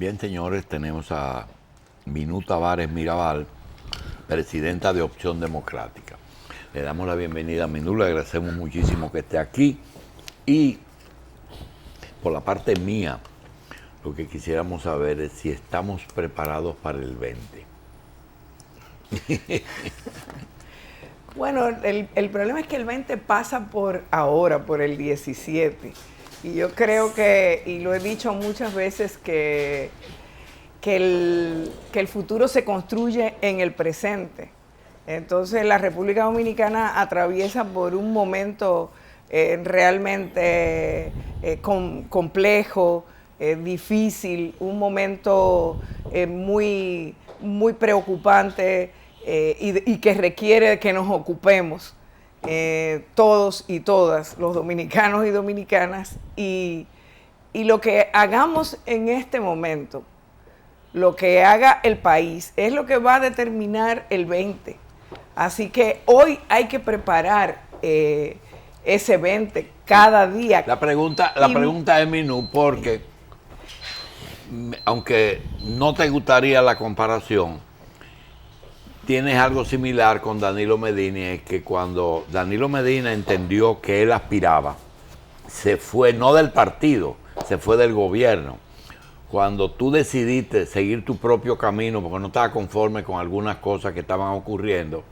Bien, señores, tenemos a Minú Tavares Mirabal, presidenta de Opción Democrática. Le damos la bienvenida a Minú, le agradecemos muchísimo que esté aquí. Y por la parte mía, lo que quisiéramos saber es si estamos preparados para el 20. Bueno, el problema es que el 20 pasa por ahora, por el 17. Y yo creo que, y lo he dicho muchas veces, que el futuro se construye en el presente. Entonces la República Dominicana atraviesa por un momento realmente complejo, difícil, un momento muy preocupante y que requiere que nos ocupemos todos y todas, los dominicanos y dominicanas, y lo que hagamos en este momento, lo que haga el país, es lo que va a determinar el 20. Así que hoy hay que preparar ese 20 cada día. La pregunta es, Minú, porque aunque no te gustaría la comparación, tienes algo similar con Danilo Medina, es que cuando Danilo Medina entendió que él aspiraba, se fue no del partido, se fue del gobierno. Cuando tú decidiste seguir tu propio camino porque no estabas conforme con algunas cosas que estaban ocurriendo,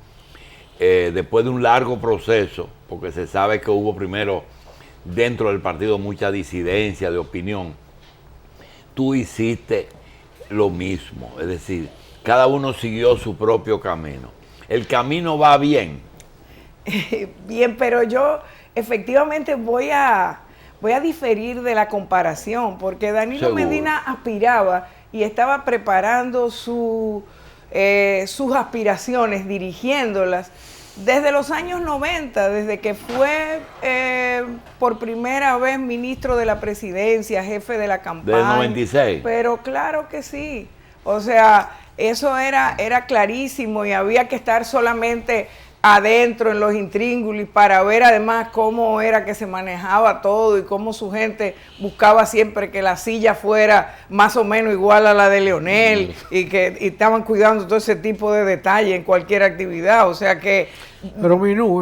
después de un largo proceso, porque se sabe que hubo primero dentro del partido mucha disidencia de opinión, tú hiciste lo mismo, es decir, cada uno siguió su propio camino. El camino va bien. Bien, pero yo efectivamente voy a diferir de la comparación, porque Danilo Seguro. Medina aspiraba y estaba preparando sus aspiraciones, dirigiéndolas desde los años 90, desde que fue por primera vez ministro de la presidencia, jefe de la campaña. Del 96. Pero claro que sí. O sea, eso era clarísimo y había que estar solamente adentro en los intríngulis para ver además cómo era que se manejaba todo y cómo su gente buscaba siempre que la silla fuera más o menos igual a la de Leonel y estaban cuidando todo ese tipo de detalle en cualquier actividad. O sea que... Pero Minú,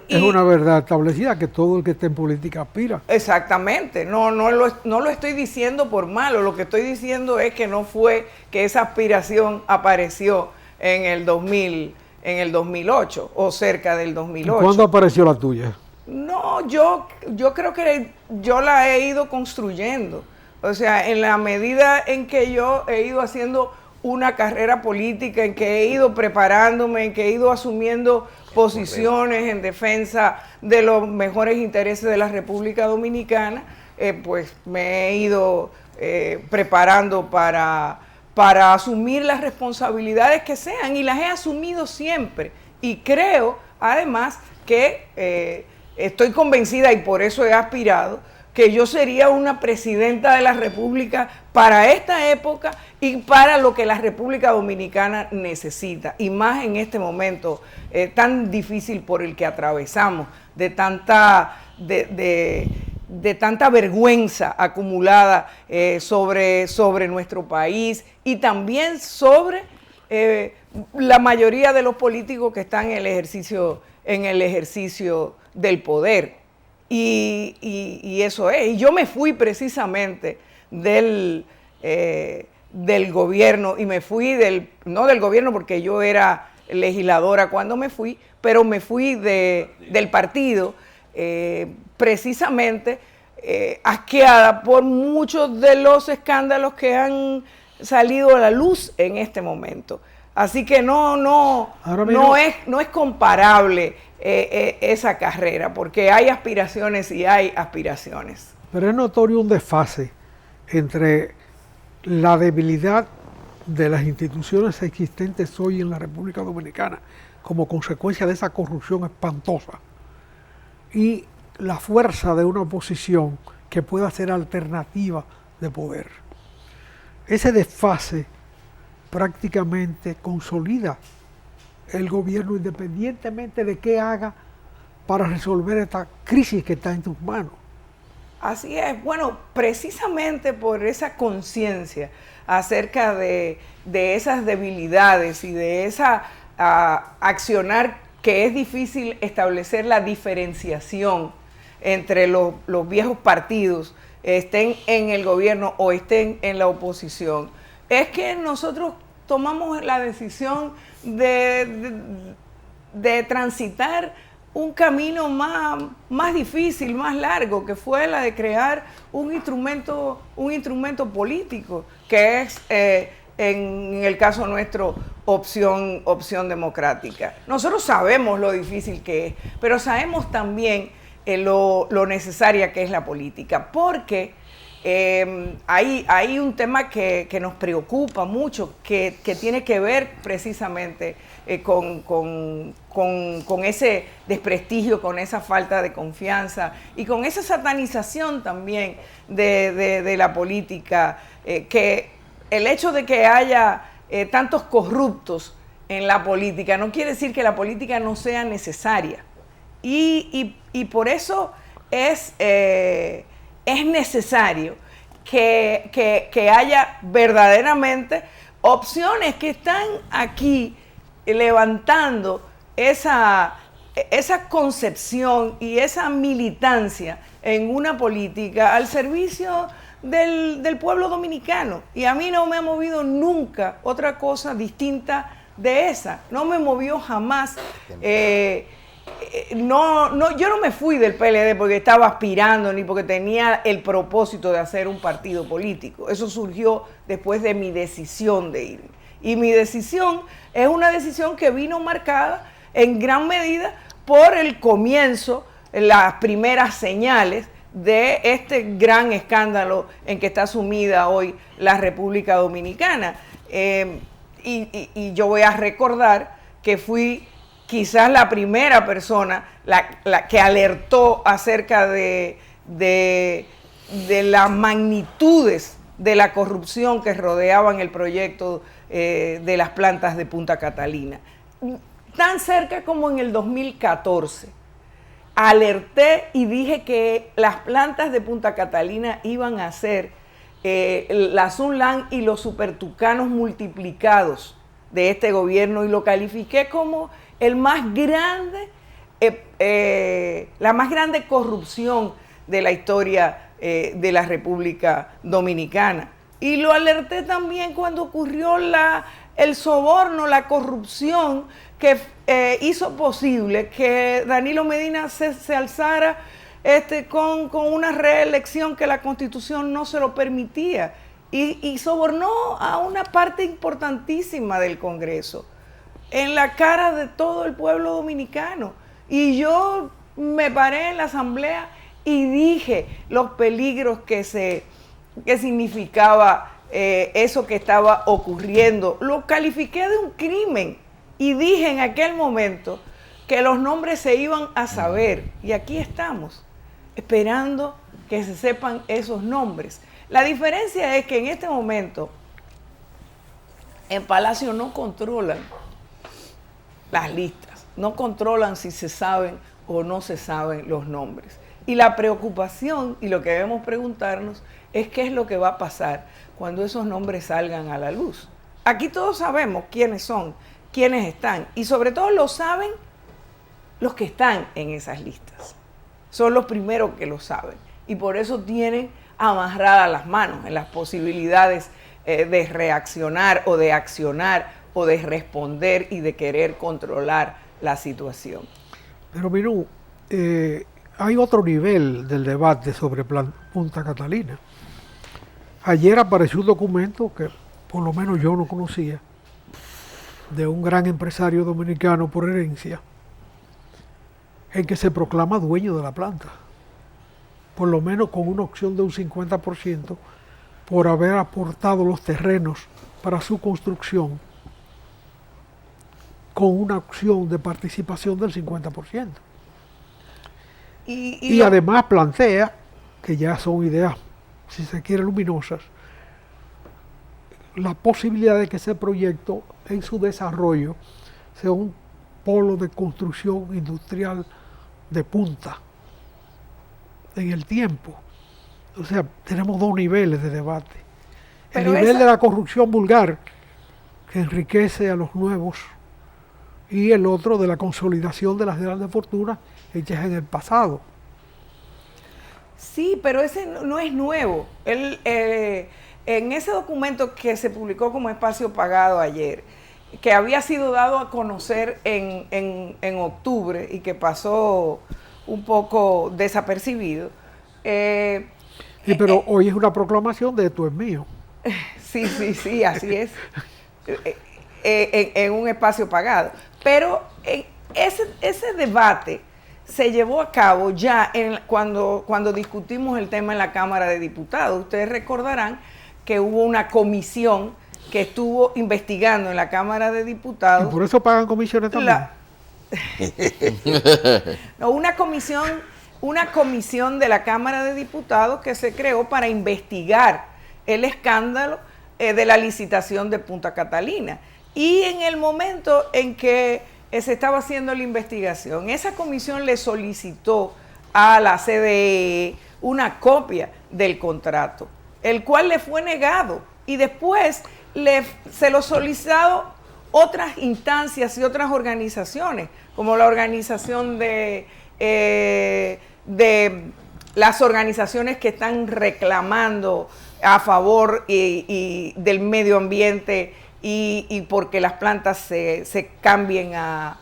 es una verdad establecida que todo el que esté en política aspira. Exactamente, no lo estoy diciendo por malo, lo que estoy diciendo es que no fue que esa aspiración apareció en el 2008 o cerca del 2008. ¿Cuándo apareció la tuya? No, yo creo que yo la he ido construyendo. O sea, en la medida en que yo he ido haciendo una carrera política, en que he ido preparándome, en que he ido asumiendo posiciones en defensa de los mejores intereses de la República Dominicana, pues me he ido preparando para asumir las responsabilidades que sean, y las he asumido siempre. Y creo, además, que estoy convencida, y por eso he aspirado, que yo sería una presidenta de la República para esta época y para lo que la República Dominicana necesita, y más en este momento tan difícil por el que atravesamos, de tanta vergüenza acumulada sobre nuestro país, y también sobre la mayoría de los políticos que están en el ejercicio del poder. Y eso es. Y yo me fui precisamente del gobierno, y me fui no del gobierno porque yo era legisladora cuando me fui, pero me fui del partido precisamente asqueada por muchos de los escándalos que han salido a la luz en este momento. Así que no es comparable esa carrera, porque hay aspiraciones y hay aspiraciones. Pero es notorio un desfase entre la debilidad de las instituciones existentes hoy en la República Dominicana como consecuencia de esa corrupción espantosa y la fuerza de una oposición que pueda ser alternativa de poder. Ese desfase prácticamente consolida el gobierno independientemente de qué haga para resolver esta crisis que está en tus manos. Así es. Bueno, precisamente por esa conciencia acerca de esas debilidades y de esa accionar que es difícil establecer la diferenciación entre los viejos partidos, estén en el gobierno o estén en la oposición, es que nosotros tomamos la decisión de transitar un camino más difícil, más largo, que fue la de crear un instrumento político, que es, en el caso nuestro, opción democrática. Nosotros sabemos lo difícil que es, pero sabemos también lo necesaria que es la política, porque hay un tema que nos preocupa mucho, que tiene que ver precisamente con ese desprestigio, con esa falta de confianza y con esa satanización también de la política, que el hecho de que haya tantos corruptos en la política no quiere decir que la política no sea necesaria. Y por eso es necesario que haya verdaderamente opciones que están aquí levantando esa concepción y esa militancia en una política al servicio del pueblo dominicano. Y a mí no me ha movido nunca otra cosa distinta de esa. No me movió jamás. Yo no me fui del PLD porque estaba aspirando ni porque tenía el propósito de hacer un partido político. Eso surgió después de mi decisión de irme. Y mi decisión es una decisión que vino marcada en gran medida por el comienzo, las primeras señales de este gran escándalo en que está sumida hoy la República Dominicana. Y yo voy a recordar que fui quizás la primera persona la que alertó acerca de las magnitudes de la corrupción que rodeaban el proyecto de las plantas de Punta Catalina. Tan cerca como en el 2014, alerté y dije que las plantas de Punta Catalina iban a ser la Sunland y los supertucanos multiplicados de este gobierno, y lo califiqué como el más grande, la más grande corrupción de la historia de la República Dominicana. Y lo alerté también cuando ocurrió el soborno, la corrupción que hizo posible que Danilo Medina se alzara con una reelección que la Constitución no se lo permitía, y sobornó a una parte importantísima del Congreso en la cara de todo el pueblo dominicano. Y yo me paré en la asamblea y dije los peligros que significaba eso que estaba ocurriendo. Lo califiqué de un crimen y dije en aquel momento que los nombres se iban a saber. Y aquí estamos, esperando que se sepan esos nombres. La diferencia es que en este momento en Palacio no controlan las listas, no controlan si se saben o no se saben los nombres. Y la preocupación y lo que debemos preguntarnos es qué es lo que va a pasar cuando esos nombres salgan a la luz. Aquí todos sabemos quiénes son, quiénes están, y sobre todo lo saben los que están en esas listas. Son los primeros que lo saben, y por eso tienen amarradas las manos en las posibilidades de reaccionar o de accionar o de responder y de querer controlar la situación. Pero Minú, hay otro nivel del debate sobre Punta Catalina. Ayer apareció un documento que por lo menos yo no conocía, de un gran empresario dominicano por herencia, en que se proclama dueño de la planta, por lo menos con una opción de un 50% por haber aportado los terrenos para su construcción, con una opción de participación del 50%. Y además plantea, que ya son ideas, si se quiere, luminosas, la posibilidad de que ese proyecto en su desarrollo sea un polo de construcción industrial de punta en el tiempo. O sea, tenemos dos niveles de debate. El Pero nivel de la corrupción vulgar, que enriquece a los nuevos, y el otro de la consolidación de las grandes fortunas hechas en el pasado. Sí, pero ese no es nuevo. En ese documento que se publicó como espacio pagado ayer, que había sido dado a conocer en octubre y que pasó un poco desapercibido. Pero hoy es una proclamación de esto es mío. Sí, así es. En un espacio pagado. Pero ese debate se llevó a cabo ya cuando discutimos el tema en la Cámara de Diputados. Ustedes recordarán que hubo una comisión que estuvo investigando en la Cámara de Diputados. Y por eso pagan comisiones también. No, una comisión de la Cámara de Diputados que se creó para investigar el escándalo de la licitación de Punta Catalina. Y en el momento en que se estaba haciendo la investigación, esa comisión le solicitó a la CDE una copia del contrato, el cual le fue negado, y después se lo solicitado otras instancias y otras organizaciones, como la organización de las organizaciones que están reclamando a favor y del medio ambiente y porque las plantas se cambien a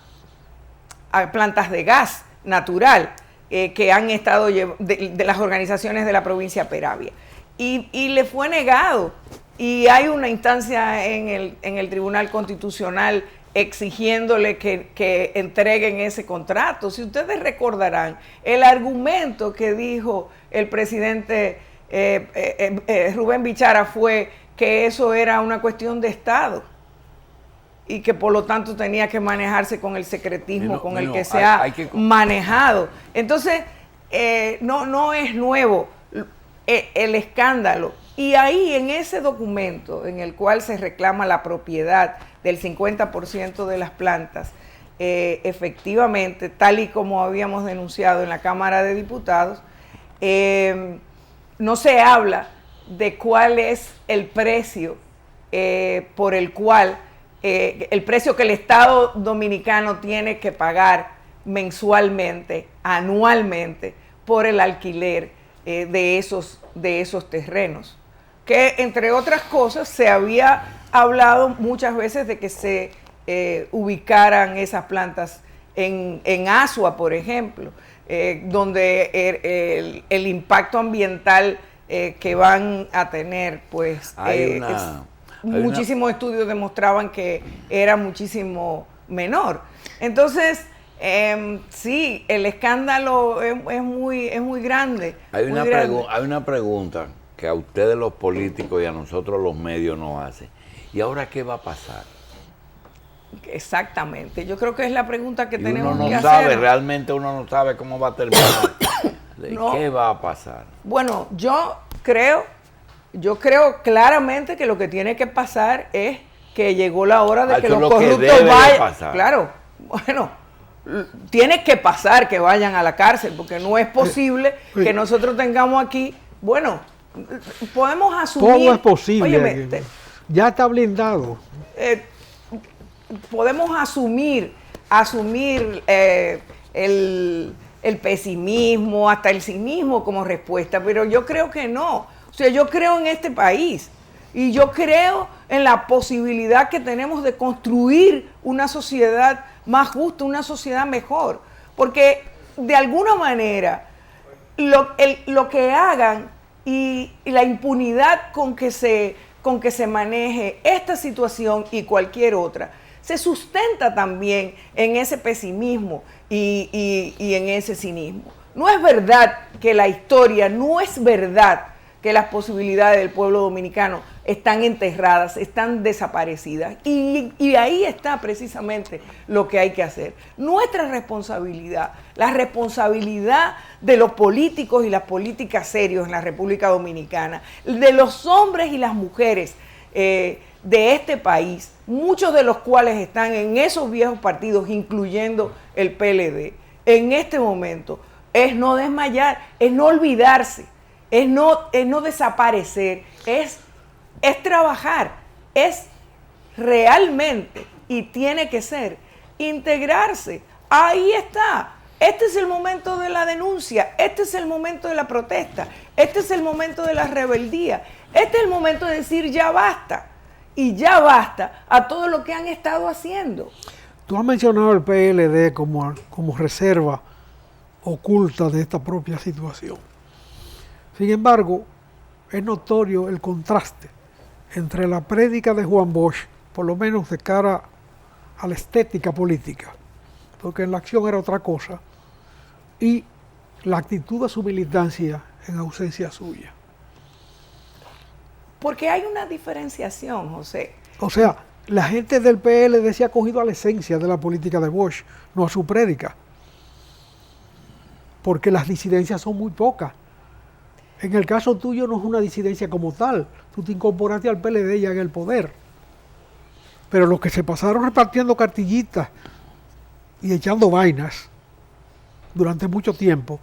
plantas de gas natural, que han estado de las organizaciones de la provincia Peravia. Y le fue negado. Y hay una instancia en el Tribunal Constitucional exigiéndole que entreguen ese contrato. Si ustedes recordarán, el argumento que dijo el presidente Rubén Bichara fue que eso era una cuestión de Estado y que por lo tanto tenía que manejarse con el secretismo con el que se ha manejado. Entonces, no es nuevo el escándalo. Y ahí, en ese documento en el cual se reclama la propiedad del 50% de las plantas, efectivamente, tal y como habíamos denunciado en la Cámara de Diputados, no se habla de cuál es el precio por el cual, el precio que el Estado dominicano tiene que pagar mensualmente, anualmente, por el alquiler de esos terrenos. Que, entre otras cosas, se había hablado muchas veces de que se ubicaran esas plantas en Asua, por ejemplo, donde el impacto ambiental que van a tener, pues muchísimos estudios demostraban que era muchísimo menor. Entonces, sí, el escándalo es muy grande. Hay una pregunta que a ustedes los políticos y a nosotros los medios nos hacen. ¿Y ahora qué va a pasar? Creo que es la pregunta que tenemos que hacer. Realmente uno no sabe cómo va a terminar. ¿Qué va a pasar? Bueno, yo creo claramente que lo que tiene que pasar es que llegó la hora de que los corruptos vayan. Claro, bueno, tiene que pasar que vayan a la cárcel, porque no es posible que nosotros tengamos aquí, bueno, podemos asumir. Todo es posible. Ya está blindado. Podemos asumir el pesimismo, hasta el cinismo como respuesta, pero yo creo que no. O sea, yo creo en este país y yo creo en la posibilidad que tenemos de construir una sociedad más justa, una sociedad mejor, porque de alguna manera lo que hagan y la impunidad con que se maneje esta situación y cualquier otra, se sustenta también en ese pesimismo y en ese cinismo. No es verdad que la historia, no es verdad que las posibilidades del pueblo dominicano están enterradas, están desaparecidas. Y ahí está precisamente lo que hay que hacer. Nuestra responsabilidad, la responsabilidad de los políticos y las políticas serios en la República Dominicana, de los hombres y las mujeres de este país, muchos de los cuales están en esos viejos partidos, incluyendo el PLD, en este momento, es no desmayar, es no olvidarse, es no desaparecer, es trabajar, es realmente, y tiene que ser, integrarse. Ahí está. Este es el momento de la denuncia, este es el momento de la protesta, este es el momento de la rebeldía, este es el momento de decir ya basta, y ya basta a todo lo que han estado haciendo. Tú has mencionado el PLD como reserva oculta de esta propia situación. Sin embargo, es notorio el contraste entre la prédica de Juan Bosch, por lo menos de cara a la estética política, porque en la acción era otra cosa, y la actitud de su militancia en ausencia suya. Porque hay una diferenciación, José. O sea, la gente del PLD se ha cogido a la esencia de la política de Bosch, no a su prédica, porque las disidencias son muy pocas. En el caso tuyo no es una disidencia como tal, tú te incorporaste al PLD ya en el poder. Pero los que se pasaron repartiendo cartillitas y echando vainas durante mucho tiempo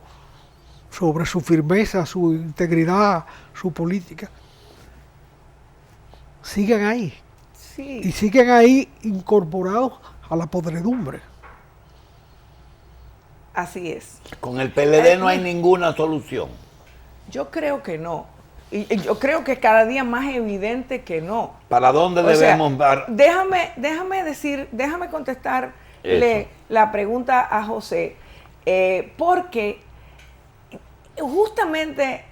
sobre su firmeza, su integridad, su política, siguen ahí. Sí. Y siguen ahí incorporados a la podredumbre. Así es. Con el PLD no hay ninguna solución. Yo creo que no. Y yo creo que cada día más evidente que no. ¿Para dónde debemos dar? Déjame contestarle la pregunta a José, porque justamente,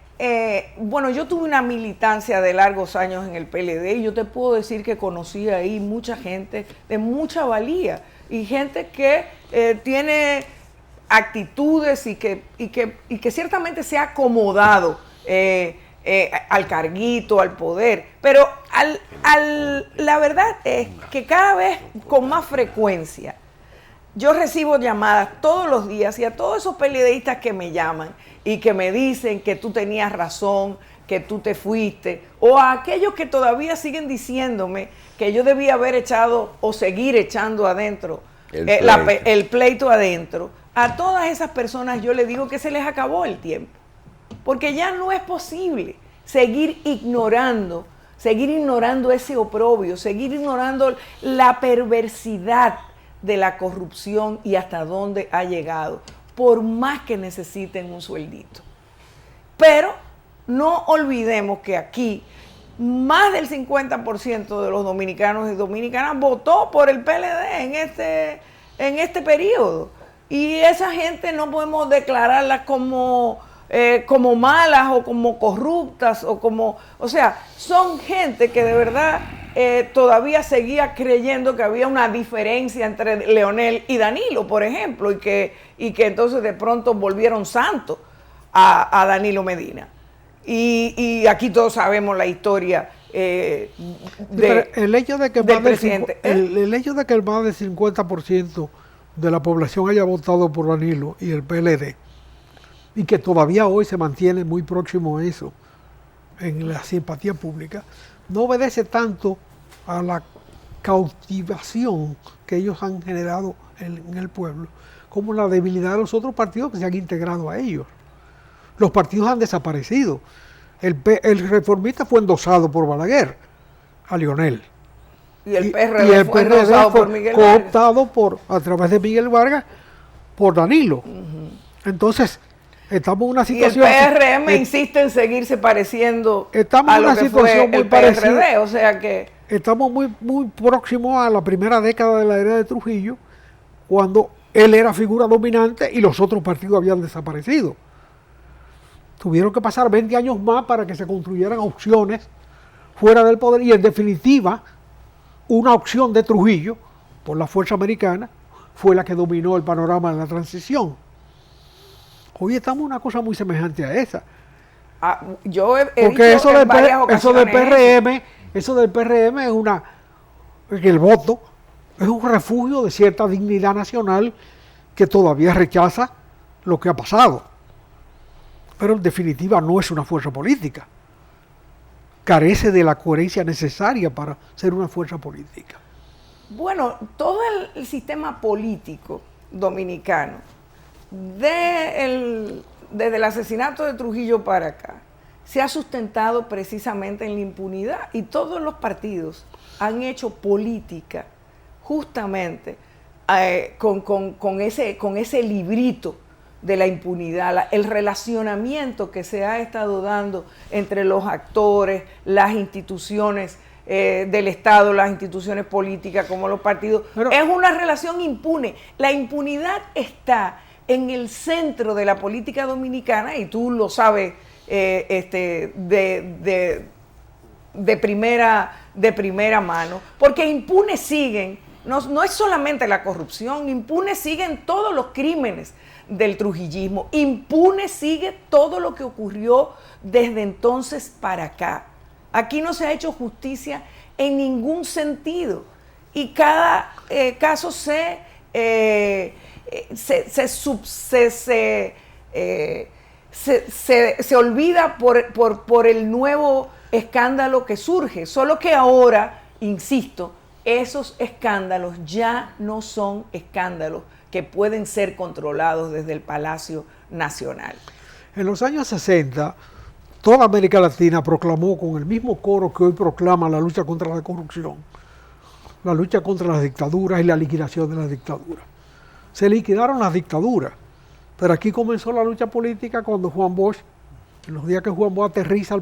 bueno, yo tuve una militancia de largos años en el PLD y yo te puedo decir que conocí ahí mucha gente de mucha valía y gente que tiene actitudes y que ciertamente se ha acomodado al carguito, al poder, pero la verdad es que cada vez con más frecuencia yo recibo llamadas todos los días y a todos esos PLDistas que me llaman y que me dicen que tú tenías razón, que tú te fuiste, o a aquellos que todavía siguen diciéndome que yo debía haber echado o seguir echando adentro el pleito adentro. A todas esas personas yo les digo que se les acabó el tiempo, porque ya no es posible seguir ignorando ese oprobio, seguir ignorando la perversidad de la corrupción y hasta dónde ha llegado, por más que necesiten un sueldito. Pero no olvidemos que aquí más del 50% de los dominicanos y dominicanas votó por el PLD en este periodo. Y esa gente no podemos declararlas como malas o como corruptas o sea, son gente que de verdad todavía seguía creyendo que había una diferencia entre Leonel y Danilo, por ejemplo, y que entonces de pronto volvieron santos a Danilo Medina. Y aquí todos sabemos la historia el hecho de que del presidente. El hecho de que el más del 50% de la población haya votado por Danilo y el PLD, y que todavía hoy se mantiene muy próximo a eso, en la simpatía pública, no obedece tanto a la cautivación que ellos han generado en el pueblo, como la debilidad de los otros partidos que se han integrado a ellos. Los partidos han desaparecido. El reformista fue endosado por Balaguer, a Leonel. Y el PRD fue endosado por Miguel Vargas. Cooptado a través de Miguel Vargas por Danilo. Entonces, estamos en una situación... Y el PRM insiste en seguirse pareciendo estamos a en lo una que situación fue muy el PRD, parecida. o sea que... Estamos muy próximos a la primera década de la era de Trujillo, cuando él era figura dominante y los otros partidos habían desaparecido. Tuvieron que pasar 20 años más para que se construyeran opciones fuera del poder y en definitiva una opción de Trujillo por la fuerza americana fue la que dominó el panorama de la transición. Hoy estamos en una cosa muy semejante a esa. Yo he porque dicho en varias ocasiones eso del PRM es que el voto es un refugio de cierta dignidad nacional que todavía rechaza lo que ha pasado. Pero en definitiva no es una fuerza política. Carece de la coherencia necesaria para ser una fuerza política. Bueno, todo el sistema político dominicano, desde el asesinato de Trujillo para acá, se ha sustentado precisamente en la impunidad, y todos los partidos han hecho política justamente con ese librito de la impunidad, el relacionamiento que se ha estado dando entre los actores, las instituciones del Estado, las instituciones políticas como los partidos. Pero es una relación impune. La impunidad está en el centro de la política dominicana, y tú lo sabes de primera mano, porque impunes siguen, no es solamente la corrupción, impunes siguen todos los crímenes del trujillismo, impune sigue todo lo que ocurrió desde entonces para acá. Aquí no se ha hecho justicia en ningún sentido, y cada caso se olvida por el nuevo escándalo que surge, solo que ahora, insisto, esos escándalos ya no son escándalos que pueden ser controlados desde el Palacio Nacional. En los años 60, toda América Latina proclamó con el mismo coro que hoy proclama la lucha contra la corrupción, la lucha contra las dictaduras y la liquidación de las dictaduras. Se liquidaron las dictaduras, pero aquí comenzó la lucha política cuando Juan Bosch, en los días que Juan Bosch aterriza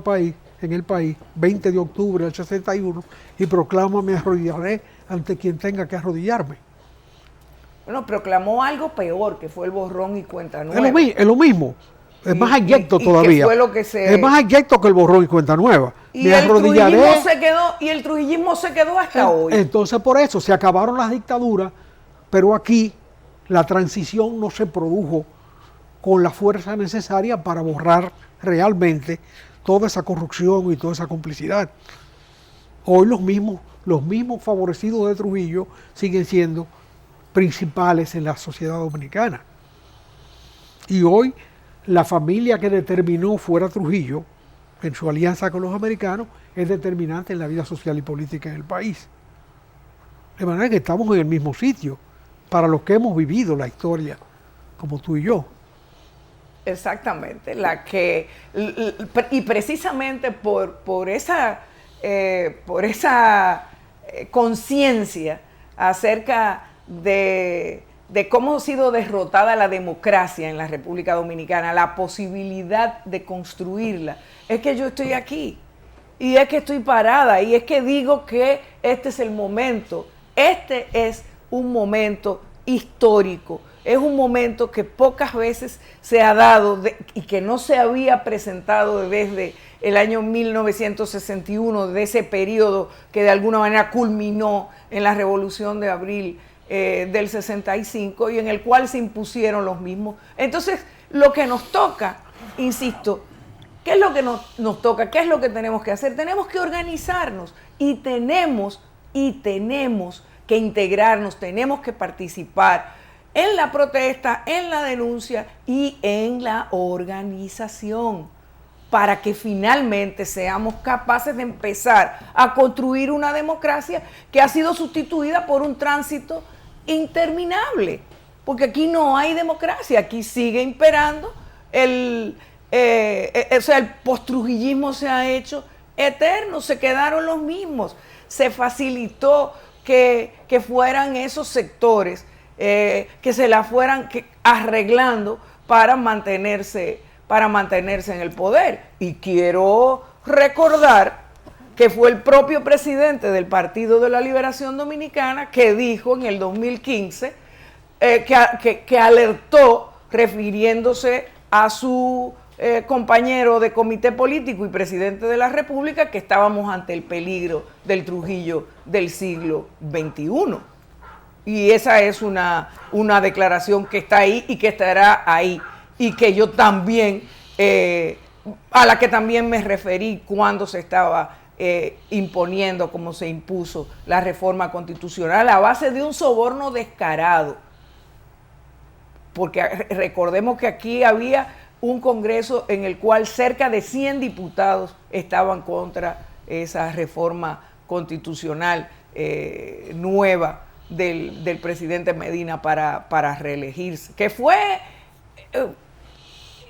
en el país, 20 de octubre del 61, y proclama: me arrodillaré ante quien tenga que arrodillarme. Bueno, proclamó algo peor, que fue el borrón y cuenta nueva. Es lo mismo. Es más abyecto todavía. Fue lo que es más abyecto que el borrón y cuenta nueva. Y el trujillismo se quedó hasta hoy. Entonces, por eso se acabaron las dictaduras, pero aquí la transición no se produjo con la fuerza necesaria para borrar realmente toda esa corrupción y toda esa complicidad. Hoy los mismos favorecidos de Trujillo siguen siendo principales en la sociedad dominicana. Y hoy la familia que determinó fuera Trujillo, en su alianza con los americanos, es determinante en la vida social y política en el país. De manera que estamos en el mismo sitio, para los que hemos vivido la historia, como tú y yo. Exactamente, y precisamente por esa conciencia acerca de cómo ha sido derrotada la democracia en la República Dominicana, la posibilidad de construirla, es que yo estoy aquí, y es que estoy parada, y es que digo que este es el momento. Este es un momento histórico, es un momento que pocas veces se ha dado y que no se había presentado desde el año 1961, de ese periodo que de alguna manera culminó en la Revolución de Abril del 65, y en el cual se impusieron los mismos. Entonces, lo que nos toca, insisto, ¿qué es lo que nos toca? ¿Qué es lo que tenemos que hacer? Tenemos que organizarnos, y tenemos que integrarnos, tenemos que participar en la protesta, en la denuncia y en la organización, para que finalmente seamos capaces de empezar a construir una democracia que ha sido sustituida por un tránsito interminable, porque aquí no hay democracia, aquí sigue imperando el postrujillismo se ha hecho eterno, se quedaron los mismos, se facilitó que fueran esos sectores que se la fueran arreglando para mantenerse en el poder. Y quiero recordar que fue el propio presidente del Partido de la Liberación Dominicana que dijo en el 2015, que alertó, refiriéndose a su compañero de comité político y presidente de la República, que estábamos ante el peligro del Trujillo del siglo XXI. Y esa es una declaración que está ahí y que estará ahí, y que yo también, a la que también me referí cuando se estaba imponiendo, como se impuso la reforma constitucional a base de un soborno descarado. Porque recordemos que aquí había un Congreso en el cual cerca de 100 diputados estaban contra esa reforma constitucional nueva del presidente Medina para reelegirse, que fue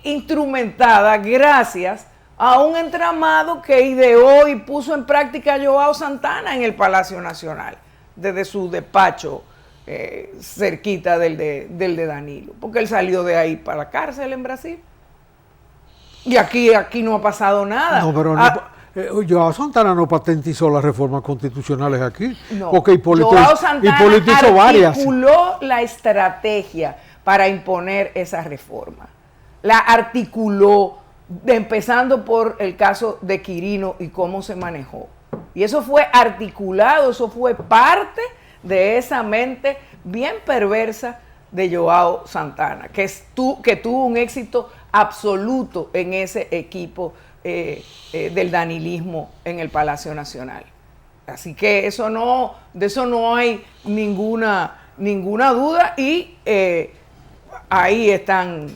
instrumentada gracias a un entramado que ideó y puso en práctica Joao Santana en el Palacio Nacional, desde su despacho cerquita del de Danilo, porque él salió de ahí para la cárcel en Brasil. Y aquí no ha pasado nada. No, pero Joao Santana no patentizó las reformas constitucionales aquí, no, porque Hipólito Hipólito hizo varias. Articuló la estrategia para imponer esa reforma. La articuló, empezando por el caso de Quirino y cómo se manejó. Y eso fue articulado, eso fue parte de esa mente bien perversa de Joao Santana, que tuvo un éxito absoluto en ese equipo del danilismo en el Palacio Nacional. Así que de eso no hay ninguna duda, y ahí están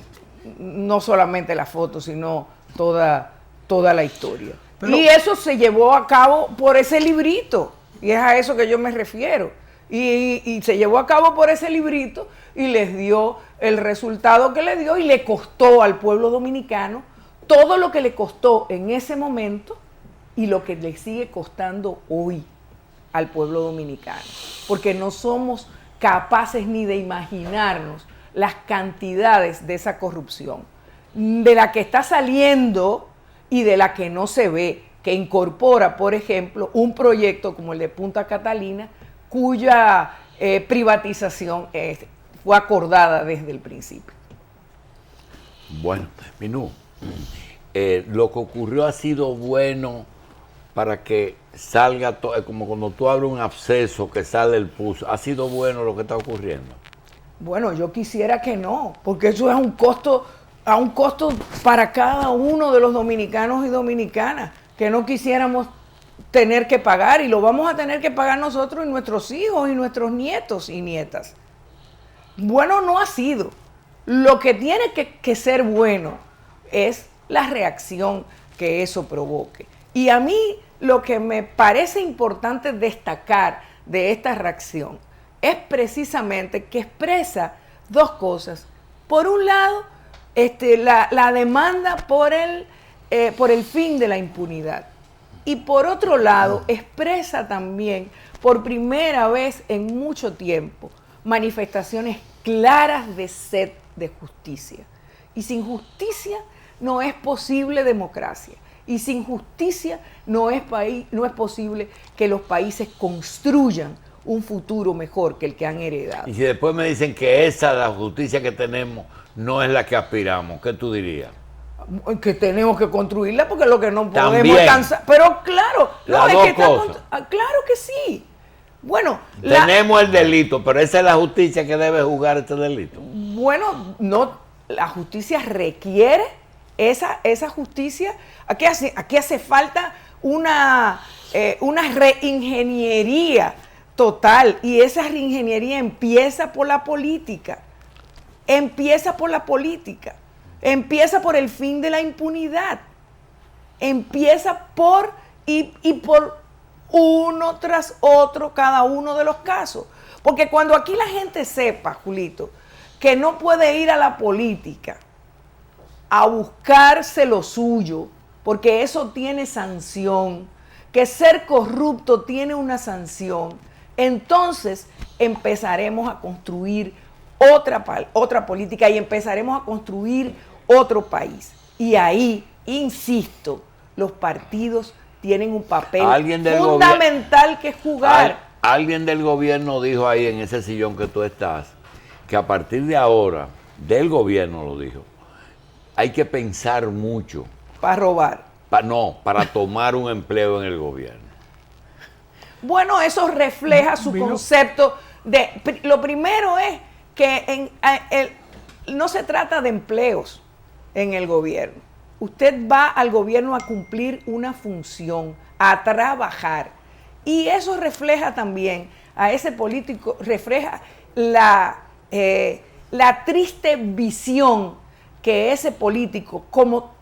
no solamente las fotos, sino toda la historia. Y eso se llevó a cabo por ese librito, y es a eso que yo me refiero. Y se llevó a cabo por ese librito y les dio el resultado que le dio, y le costó al pueblo dominicano todo lo que le costó en ese momento y lo que le sigue costando hoy al pueblo dominicano. Porque no somos capaces ni de imaginarnos las cantidades de esa corrupción, de la que está saliendo y de la que no se ve, que incorpora, por ejemplo, un proyecto como el de Punta Catalina, cuya privatización fue acordada desde el principio. Bueno, Minú, lo que ocurrió ha sido bueno para que salga, como cuando tú abres un absceso que sale el pus, ¿ha sido bueno lo que está ocurriendo? Bueno, yo quisiera que no, porque eso es a un costo para cada uno de los dominicanos y dominicanas, que no quisiéramos tener que pagar, y lo vamos a tener que pagar nosotros y nuestros hijos y nuestros nietos y nietas. Bueno, no ha sido. Lo que tiene que ser bueno es la reacción que eso provoque. Y a mí lo que me parece importante destacar de esta reacción es precisamente que expresa dos cosas. Por un lado, la demanda por el fin de la impunidad. Y por otro lado, expresa también, por primera vez en mucho tiempo, manifestaciones claras de sed de justicia. Y sin justicia no es posible democracia. Y sin justicia no es posible que los países construyan un futuro mejor que el que han heredado. Y si después me dicen que esa, la justicia que tenemos, no es la que aspiramos, ¿qué tú dirías? Que tenemos que construirla, porque lo que no podemos También alcanzar. Pero claro, las dos cosas. Claro que sí. Bueno, tenemos el delito, pero esa es la justicia que debe juzgar este delito. Bueno, no, la justicia requiere esa justicia. Aquí hace falta una reingeniería total, y esa reingeniería empieza por la política. Empieza por el fin de la impunidad. Empieza por uno tras otro cada uno de los casos. Porque cuando aquí la gente sepa, Julito, que no puede ir a la política a buscarse lo suyo, porque eso tiene sanción, que ser corrupto tiene una sanción, entonces empezaremos a construir otra política y empezaremos a construir otro país. Y ahí, insisto, los partidos tienen un papel fundamental que jugar. Alguien del gobierno dijo ahí en ese sillón que tú estás, que a partir de ahora, del gobierno lo dijo, hay que pensar mucho. Para robar. Para tomar un empleo en el gobierno. Bueno, eso refleja su concepto de... Lo primero es que no se trata de empleos en el gobierno. Usted va al gobierno a cumplir una función, a trabajar. Y eso refleja también a ese político, refleja la triste visión que ese político, como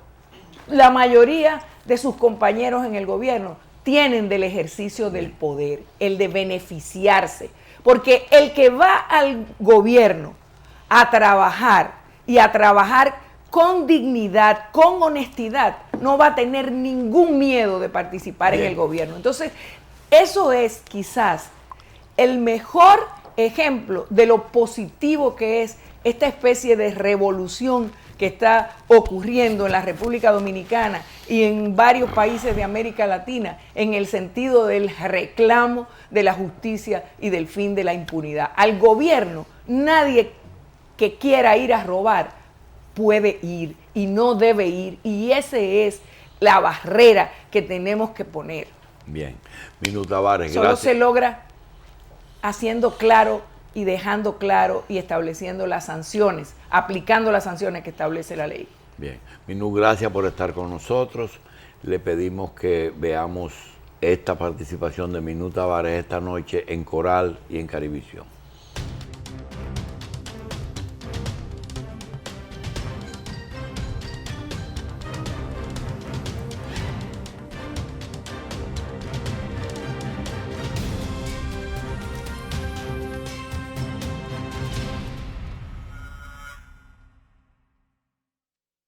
la mayoría de sus compañeros en el gobierno, tienen del ejercicio del poder, el de beneficiarse. Porque el que va al gobierno a trabajar y a trabajar con dignidad, con honestidad, no va a tener ningún miedo de participar en el gobierno. Entonces, eso es quizás el mejor ejemplo de lo positivo que es esta especie de revolución que está ocurriendo en la República Dominicana y en varios países de América Latina en el sentido del reclamo de la justicia y del fin de la impunidad. Al gobierno, nadie que quiera ir a robar puede ir y no debe ir, y esa es la barrera que tenemos que poner. Bien, Minú Tavares, Solo gracias. se logra haciendo claro y dejando claro y estableciendo las sanciones, aplicando las sanciones que establece la ley. Bien, Minú, gracias por estar con nosotros. Le pedimos que veamos esta participación de Minú Tavares esta noche en Coral y en Carivisión.